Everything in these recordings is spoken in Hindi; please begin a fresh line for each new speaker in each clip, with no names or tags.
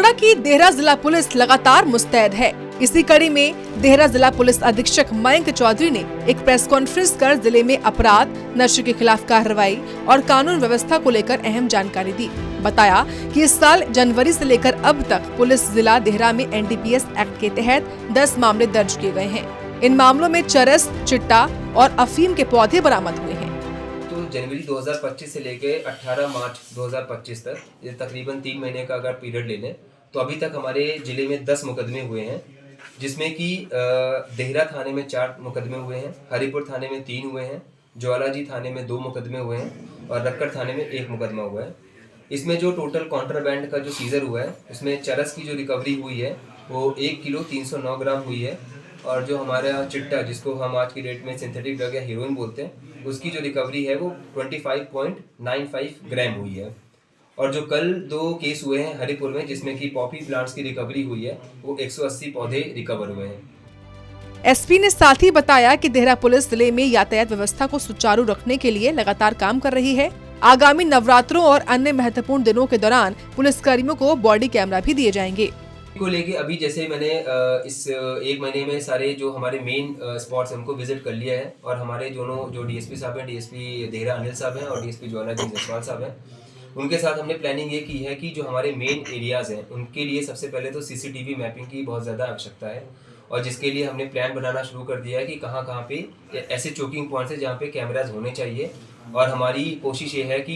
कांगड़ा की देहरा जिला पुलिस लगातार मुस्तैद है। इसी कड़ी में देहरा जिला पुलिस अधीक्षक मयंक चौधरी ने एक प्रेस कॉन्फ्रेंस कर जिले में अपराध, नशे के खिलाफ कार्रवाई और कानून व्यवस्था को लेकर अहम जानकारी दी। बताया कि इस साल जनवरी से लेकर अब तक पुलिस जिला देहरा में NDPS एक्ट के तहत 10 मामले दर्ज किए गए हैं। इन मामलों में चरस, चिट्टा और अफीम के पौधे बरामद हुए हैं।
तो जनवरी 2025 से लेके 18 मार्च 2025 तक, ये तकरीबन 3 महीने का अगर पीरियड ले लें तो अभी तक हमारे जिले में 10 मुकदमे हुए हैं, जिसमें कि देहरा थाने में 4 मुकदमे हुए हैं, हरिपुर थाने में 3 हुए हैं, ज्वालाजी थाने में 2 मुकदमे हुए हैं और रक्कड़ थाने में 1 मुकदमा हुआ है। इसमें जो टोटल कॉन्ट्राबैंड का जो सीजर हुआ है, उसमें चरस की जो रिकवरी हुई है वो 1 किलो 309 ग्राम हुई है और जो हमारा चिट्टा, जिसको हम आज की डेट में सिंथेटिक ड्रग या हीरोइन बोलते हैं, उसकी जो रिकवरी है वो 25.95 ग्राम हुई है। और जो कल 2 केस हुए हैं हरिपुर में, जिसमें कि पॉपी प्लांट्स की रिकवरी हुई है, वो 180 पौधे रिकवर हुए हैं।
एसपी ने साथ ही बताया कि देहरा पुलिस जिले में यातायात व्यवस्था को सुचारू रखने के लिए लगातार काम कर रही है। आगामी नवरात्रों और अन्य महत्वपूर्ण दिनों के दौरान पुलिसकर्मियों को बॉडी कैमरा भी दिए जाएंगे।
को लेके अभी जैसे मैंने इस 1 महीने में सारे जो हमारे मेन स्पॉट्स हैं उनको विजिट कर लिया है और हमारे दोनों जो डीएसपी साहब हैं, डीएसपी देहरा अनिल साहब हैं और डीएसपी ज्वालाजी जसवाल साहब हैं, उनके साथ हमने प्लानिंग ये की है कि जो हमारे मेन एरियाज़ हैं उनके लिए सबसे पहले तो CCTV मैपिंग की बहुत ज़्यादा आवश्यकता है और जिसके लिए हमने प्लान बनाना शुरू कर दिया है कि कहाँ कहाँ पे ऐसे चोकिंग पॉइंट्स हैं जहाँ पे कैमराज होने चाहिए। और हमारी कोशिश ये है कि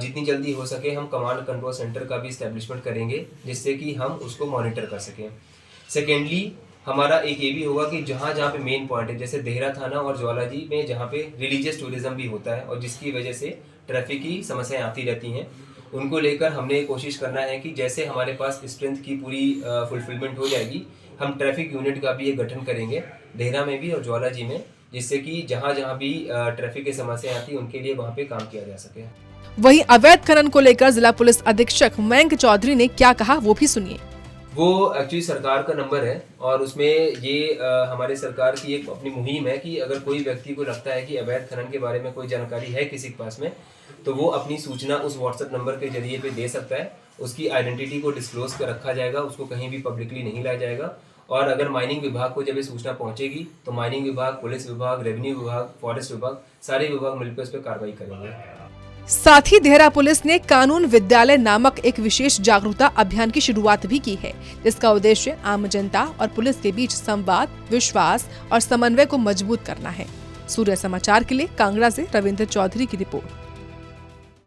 जितनी जल्दी हो सके हम कमांड कंट्रोल सेंटर का भी इस्टेब्लिशमेंट करेंगे, जिससे कि हम उसको मॉनिटर कर सकें। सेकेंडली हमारा एक ये भी होगा कि जहाँ जहाँ पे मेन पॉइंट है, जैसे देहरा थाना और ज्वालाजी में जहाँ पे रिलीजियस टूरिज्म भी होता है और जिसकी वजह से ट्रैफिक की समस्याएं आती रहती हैं, उनको लेकर हमने कोशिश करना है कि जैसे हमारे पास स्ट्रेंथ की पूरी फुलफिलमेंट हो जाएगी, हम ट्रैफिक यूनिट का भी एक गठन करेंगे देहरा में भी और ज्वालाजी में, जिससे कि जहाँ जहाँ भी ट्रैफिक की समस्याएं आती हैं उनके लिए वहाँ पे काम किया जा सके।
वहीं अवैध खनन को लेकर जिला पुलिस अधीक्षक मयंक चौधरी ने क्या कहा, वो भी सुनिए।
वो एक्चुअली सरकार का नंबर है और उसमें ये हमारे सरकार की एक अपनी मुहिम है कि अगर कोई व्यक्ति को लगता है कि अवैध खनन के बारे में कोई जानकारी है किसी के पास में, तो वो अपनी सूचना उस व्हाट्सएप नंबर के जरिए पे दे सकता है। उसकी आइडेंटिटी को डिस्क्लोज कर रखा जाएगा, उसको कहीं भी पब्लिकली नहीं लाया जाएगा। और अगर माइनिंग विभाग को जब ये सूचना पहुंचेगी तो माइनिंग विभाग, पुलिस विभाग, रेवेन्यू विभाग, फॉरेस्ट विभाग, सारे विभाग मिलकर उस पर कार्रवाई करेंगे।
साथ ही देहरा पुलिस ने कानून विद्यालय नामक एक विशेष जागरूकता अभियान की शुरुआत भी की है, जिसका उद्देश्य आम जनता और पुलिस के बीच संवाद, विश्वास और समन्वय को मजबूत करना है। सूर्य समाचार के लिए कांगड़ा से रविंद्र चौधरी की रिपोर्ट।